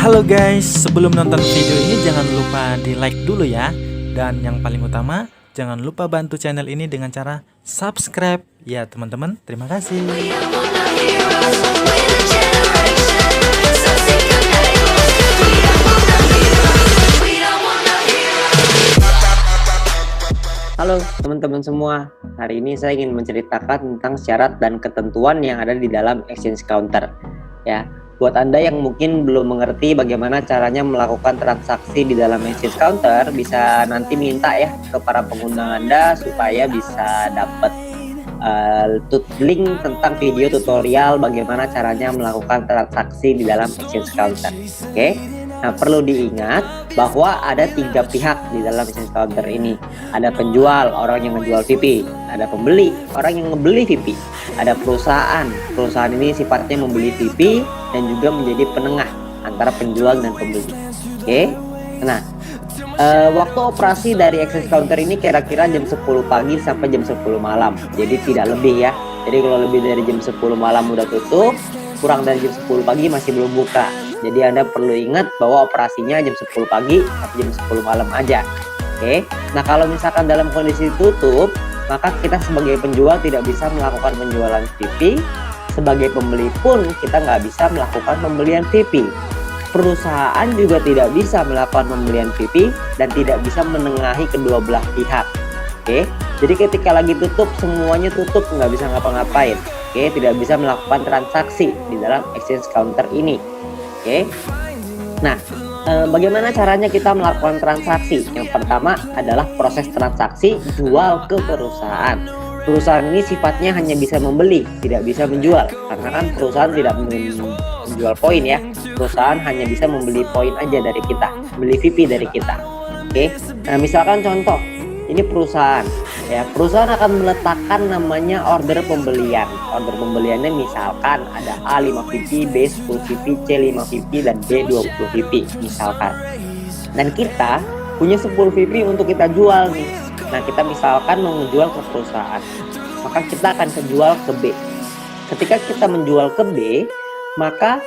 Halo guys, sebelum nonton video ini jangan lupa di like dulu ya. Dan yang paling utama, jangan lupa bantu channel ini dengan cara subscribe. Ya teman-teman, terima kasih. Halo teman-teman semua, hari ini saya ingin menceritakan tentang syarat dan ketentuan yang ada di dalam exchange counter. Ya, buat Anda yang mungkin belum mengerti bagaimana caranya melakukan transaksi di dalam exchange counter, bisa nanti minta ya ke para pengguna Anda supaya bisa dapat link tentang video tutorial bagaimana caranya melakukan transaksi di dalam exchange counter. Oke. Nah, perlu diingat bahwa ada 3 pihak di dalam exchange counter ini. Ada penjual, orang yang menjual VP. Ada pembeli, orang yang membeli VP. Ada perusahaan. Perusahaan ini sifatnya membeli VP dan juga menjadi penengah antara penjual dan pembeli. Oke. Nah, waktu operasi dari exchange counter ini kira-kira jam 10 pagi sampai jam 10 malam. Jadi tidak lebih ya. Jadi kalau lebih dari jam 10 malam udah tutup, kurang dari jam 10 pagi masih belum buka. Jadi Anda perlu ingat bahwa operasinya jam 10 pagi sampai jam 10 malam aja. Oke. Nah, kalau misalkan dalam kondisi tutup, maka kita sebagai penjual tidak bisa melakukan penjualan VP. Sebagai pembeli pun kita nggak bisa melakukan pembelian VP. Perusahaan juga tidak bisa melakukan pembelian VP dan tidak bisa menengahi kedua belah pihak. Oke. Jadi ketika lagi tutup, semuanya tutup, nggak bisa ngapa-ngapain. Oke, tidak bisa melakukan transaksi di dalam exchange counter ini. Oke. Nah, bagaimana caranya kita melakukan transaksi? Yang pertama adalah proses transaksi jual ke perusahaan. Perusahaan ini sifatnya hanya bisa membeli, tidak bisa menjual. Karena kan perusahaan tidak menjual poin ya. Perusahaan hanya bisa membeli poin aja dari kita, beli VP dari kita. Oke. Nah, misalkan contoh, ini perusahaan. Ya, perusahaan akan meletakkan namanya order pembelian. Order pembeliannya misalkan ada A 5 VP, B 10 VP, C 5 VP, dan D 20 VP misalkan. Dan kita punya 10 VP untuk kita jual nih. Nah, kita misalkan mau menjual ke perusahaan, maka kita akan kejual ke B. Ketika kita menjual ke B, maka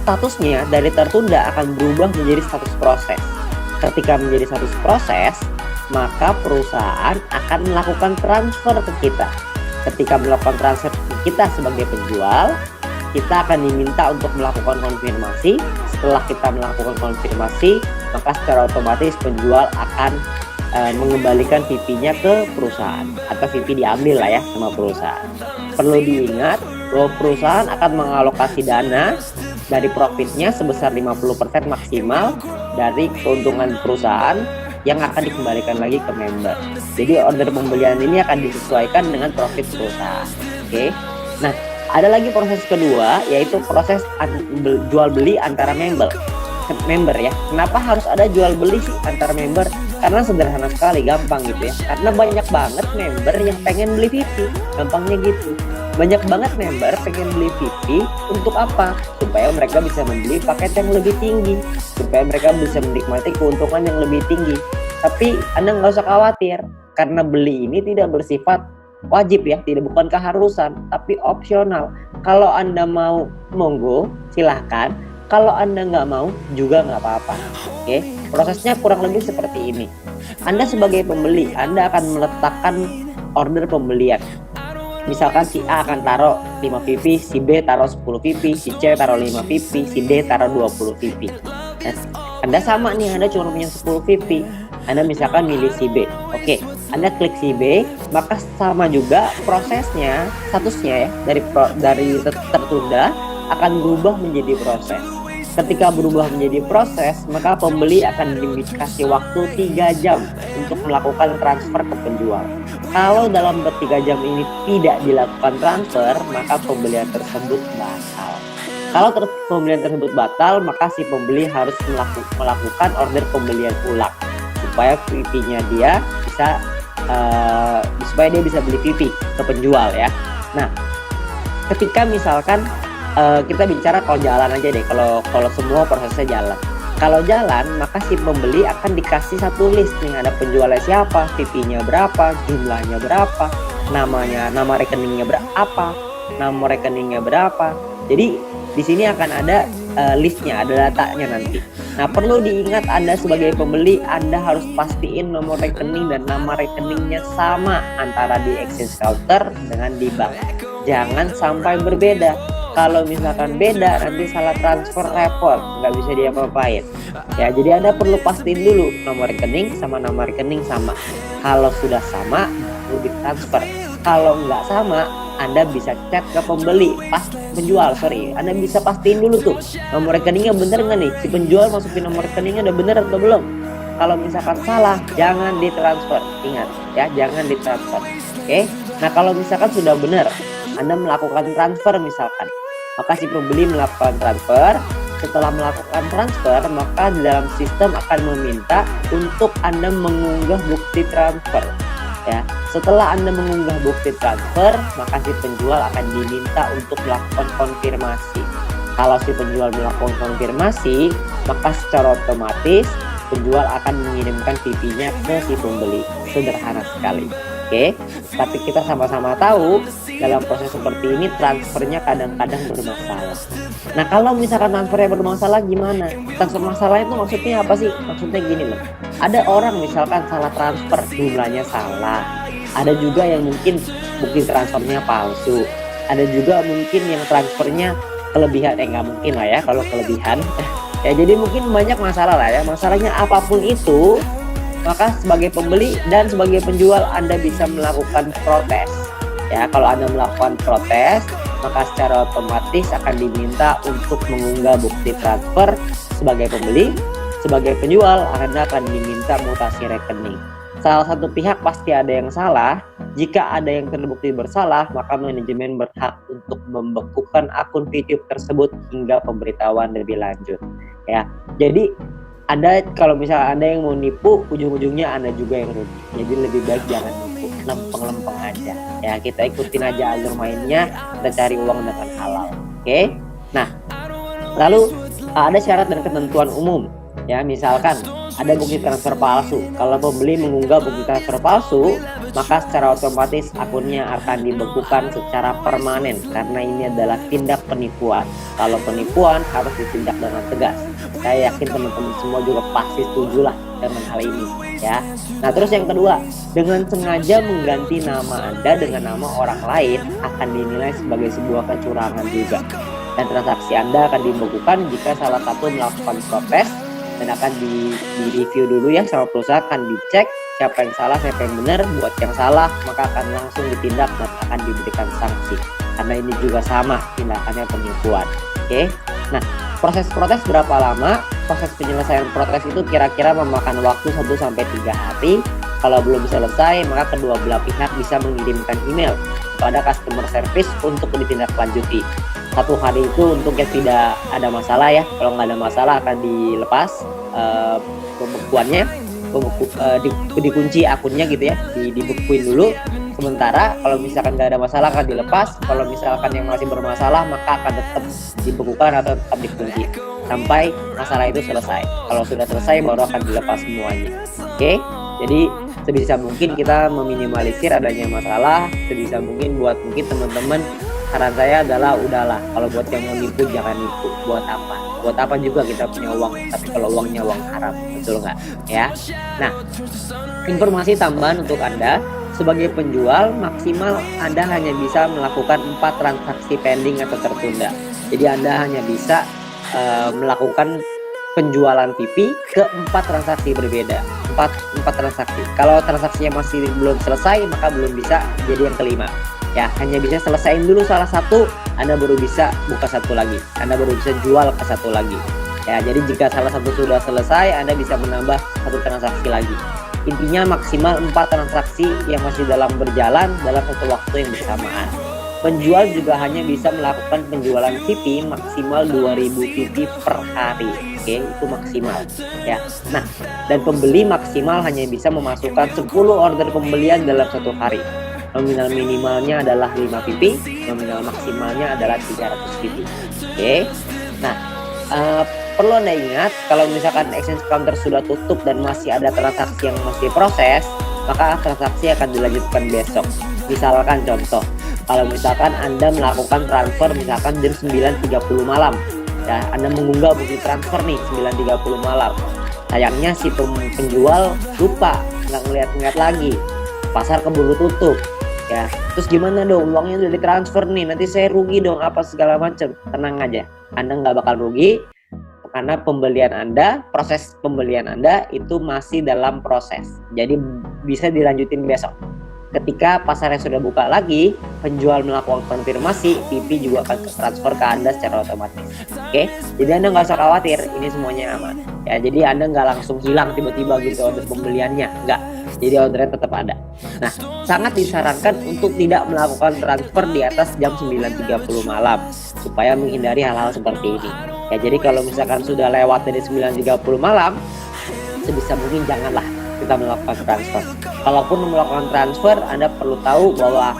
statusnya dari tertunda akan berubah menjadi status proses. Ketika menjadi status proses, maka perusahaan akan melakukan transfer ke kita. Ketika melakukan transfer ke kita sebagai penjual, kita akan diminta untuk melakukan konfirmasi. Setelah kita melakukan konfirmasi, maka secara otomatis penjual akan mengembalikan VP-nya ke perusahaan, atau VP diambil lah ya sama perusahaan. Perlu diingat bahwa perusahaan akan mengalokasi dana dari profitnya sebesar 50% maksimal dari keuntungan perusahaan yang akan dikembalikan lagi ke member. Jadi order pembelian ini akan disesuaikan dengan profit perusahaan. Oke. Nah, ada lagi proses kedua, yaitu proses jual beli antara member ya. Kenapa harus ada jual beli sih antara member? Karena sederhana sekali, gampang gitu ya. Karena banyak banget member yang pengen beli VP, gampangnya gitu. Banyak banget member pengen beli VP untuk apa? Supaya mereka bisa membeli paket yang lebih tinggi, supaya mereka bisa menikmati keuntungan yang lebih tinggi. Tapi Anda nggak usah khawatir, karena beli ini tidak bersifat wajib ya, bukan keharusan, tapi opsional. Kalau Anda mau, monggo, silahkan. Kalau Anda nggak mau, juga nggak apa-apa. Oke, prosesnya kurang lebih seperti ini. Anda sebagai pembeli, Anda akan meletakkan order pembelian. Misalkan si A akan taruh 5 VP, si B taruh 10 VP, si C taruh 5 VP, si D taruh 20 VP. Nah, Anda sama nih, Anda cuma punya 10 VP. Anda misalkan milih si B. Oke, Anda klik si B, maka sama juga prosesnya, statusnya ya, dari tertunda akan berubah menjadi proses. Ketika berubah menjadi proses, maka pembeli akan dikasih waktu 3 jam untuk melakukan transfer ke penjual. Kalau dalam 3 jam ini tidak dilakukan transfer, maka pembelian tersebut batal. Kalau pembelian tersebut batal, maka si pembeli harus melakukan order pembelian ulang supaya VP-nya dia bisa supaya dia bisa beli VP ke penjual ya. Nah, ketika misalkan kita bicara kalau jalan aja deh, kalau semua prosesnya jalan. Kalau jalan, maka si pembeli akan dikasih satu list nih, ada penjualnya siapa, VP-nya berapa, jumlahnya berapa, nama rekeningnya berapa, nama rekeningnya berapa. Jadi di sini akan ada listnya, ada datanya nanti. Nah, perlu diingat Anda sebagai pembeli, Anda harus pastiin nomor rekening dan nama rekeningnya sama antara di exchange counter dengan di bank. Jangan sampai berbeda. Kalau misalkan beda, nanti salah transfer repot, nggak bisa diapa-apain. Ya, jadi Anda perlu pastiin dulu nomor rekening sama nama rekening sama. Kalau sudah sama, perlu ditransfer. Kalau nggak sama, Anda bisa chat ke pembeli, penjual, Anda bisa pastiin dulu tuh nomor rekeningnya bener nggak nih, si penjual masukin nomor rekeningnya udah bener atau belum. Kalau misalkan salah, jangan ditransfer. Ingat ya, jangan ditransfer. Oke. Nah, kalau misalkan sudah benar, Anda melakukan transfer misalkan, maka si pembeli melakukan transfer. Setelah melakukan transfer, maka di dalam sistem akan meminta untuk Anda mengunggah bukti transfer. Ya, setelah Anda mengunggah bukti transfer, maka si penjual akan diminta untuk melakukan konfirmasi. Kalau si penjual melakukan konfirmasi, maka secara otomatis penjual akan mengirimkan PP-nya ke si pembeli. Sederhana sekali. Oke, tapi kita sama-sama tahu dalam proses seperti ini transfernya kadang-kadang bermasalah. Nah, kalau misalkan transfernya bermasalah gimana? Transfer masalah itu maksudnya apa sih? Maksudnya gini loh. Ada orang misalkan salah transfer, jumlahnya salah. Ada juga yang mungkin bukti transfernya palsu. Ada juga mungkin yang transfernya kelebihan. Nggak mungkin lah ya kalau kelebihan. Ya, jadi mungkin banyak masalah lah ya. Masalahnya apapun itu, maka sebagai pembeli dan sebagai penjual Anda bisa melakukan protes. Ya, kalau Anda melakukan protes, maka secara otomatis akan diminta untuk mengunggah bukti transfer sebagai pembeli. Sebagai penjual, Anda akan diminta mutasi rekening. Salah satu pihak pasti ada yang salah. Jika ada yang terbukti bersalah, maka manajemen berhak untuk membekukan akun YouTube tersebut hingga pemberitahuan lebih lanjut. Ya, jadi kalau misalnya Anda yang mau nipu, ujung-ujungnya Anda juga yang rugi. Jadi lebih baik jangan nipu, lempeng-lempeng aja. Ya, kita ikutin aja alur mainnya, kita cari uang dengan halal. Oke? Nah, lalu ada syarat dan ketentuan umum. Ya, misalkan ada bukti transfer palsu. Kalau pembeli mengunggah bukti transfer palsu, maka secara otomatis akunnya akan dibekukan secara permanen karena ini adalah tindak penipuan. Kalau penipuan harus ditindak dengan tegas. Saya yakin teman-teman semua juga pasti setuju lah dengan hal ini, ya. Nah, terus yang kedua, dengan sengaja mengganti nama Anda dengan nama orang lain akan dinilai sebagai sebuah kecurangan juga. Dan transaksi Anda akan dibekukan jika salah satu melakukan protes dan akan di-review dulu ya sama perusahaan, akan dicek siapa yang salah, siapa yang benar. Buat yang salah maka akan langsung ditindak dan akan diberikan sanksi karena ini juga sama tindakannya penipuan. Oke. Nah, proses protes berapa lama? Proses penyelesaian protes itu kira-kira memakan waktu 1-3 hari. Kalau belum selesai, maka kedua belah pihak bisa mengirimkan email kepada customer service untuk ditindaklanjuti. 1 hari itu untuk yang tidak ada masalah ya. Kalau nggak ada masalah akan dilepas pembekuannya, dikunci akunnya gitu ya, dibekuin dulu. Sementara kalau misalkan nggak ada masalah akan dilepas. Kalau misalkan yang masih bermasalah maka akan tetap dibekukan atau tetap dikunci sampai masalah itu selesai. Kalau sudah selesai baru akan dilepas semuanya. Oke, jadi sebisa mungkin kita meminimalisir adanya masalah. Sebisa mungkin buat teman-teman, saran saya adalah udahlah, kalau buat yang mau nipu jangan nipu. Buat apa juga kita punya uang tapi kalau uangnya uang haram, betul nggak ya? Nah, informasi tambahan untuk Anda sebagai penjual, maksimal Anda hanya bisa melakukan 4 transaksi pending atau tertunda. Jadi Anda hanya bisa melakukan penjualan PP ke 4 transaksi berbeda. 4 transaksi. Kalau transaksinya masih belum selesai, maka belum bisa jadi yang kelima. Ya, hanya bisa selesaiin dulu salah satu, Anda baru bisa buka satu lagi. Anda baru bisa jual ke satu lagi. Ya, jadi jika salah satu sudah selesai, Anda bisa menambah 1 transaksi lagi. Intinya maksimal 4 transaksi yang masih dalam berjalan dalam satu waktu yang bersamaan. Penjual juga hanya bisa melakukan penjualan PP maksimal 2000 PP per hari. Oke, itu maksimal ya. Nah, dan pembeli maksimal hanya bisa memasukkan 10 order pembelian dalam satu hari. Nominal minimalnya adalah 5 PP, nominal maksimalnya adalah 300 PP. Oke. Nah, perlu Anda ingat kalau misalkan exchange counter sudah tutup dan masih ada transaksi yang masih proses, maka transaksi akan dilanjutkan besok. Misalkan contoh, kalau misalkan Anda melakukan transfer misalkan jam 9.30 malam, Ya, Anda mengunggah bukti transfer nih 9.30 malam. Sayangnya si penjual lupa, nggak ngeliat lagi. Pasar keburu tutup. Ya, terus gimana dong? Uangnya udah ditransfer nih, nanti saya rugi dong apa segala macam. Tenang aja, Anda nggak bakal rugi karena proses pembelian Anda itu masih dalam proses. Jadi bisa dilanjutin besok. Ketika pasarnya sudah buka lagi, penjual melakukan konfirmasi, PP juga akan transfer ke Anda secara otomatis. Oke, jadi Anda nggak usah khawatir, ini semuanya aman. Ya, jadi Anda nggak langsung hilang tiba-tiba gitu order pembeliannya, nggak. Jadi ordernya tetap ada. Nah, sangat disarankan untuk tidak melakukan transfer di atas jam 9.30 malam supaya menghindari hal-hal seperti ini. Ya, jadi kalau misalkan sudah lewat dari 9.30 malam, sebisa mungkin janganlah kita melakukan transfer. Kalaupun melakukan transfer, Anda perlu tahu bahwa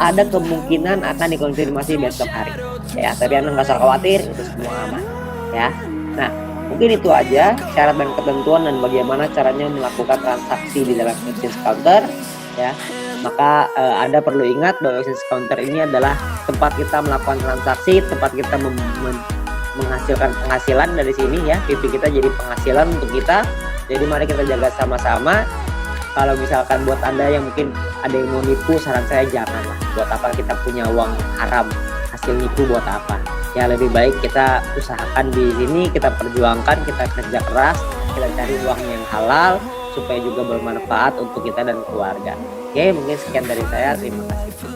ada kemungkinan akan dikonfirmasi besok hari. Ya, tapi Anda nggak usah khawatir, itu semua aman. Ya, nah mungkin itu aja syarat dan ketentuan dan bagaimana caranya melakukan transaksi di dalam exchange counter. Ya, maka Anda perlu ingat bahwa exchange counter ini adalah tempat kita melakukan transaksi, tempat kita menghasilkan penghasilan dari sini ya. PP kita jadi penghasilan untuk kita. Jadi mari kita jaga sama-sama. Kalau misalkan buat Anda yang mungkin ada yang mau nipu, saran saya janganlah. Buat apa kita punya uang haram, hasil nipu buat apa? Ya lebih baik kita usahakan di sini, kita perjuangkan, kita kerja keras, kita cari uang yang halal supaya juga bermanfaat untuk kita dan keluarga. Oke, mungkin sekian dari saya. Terima kasih.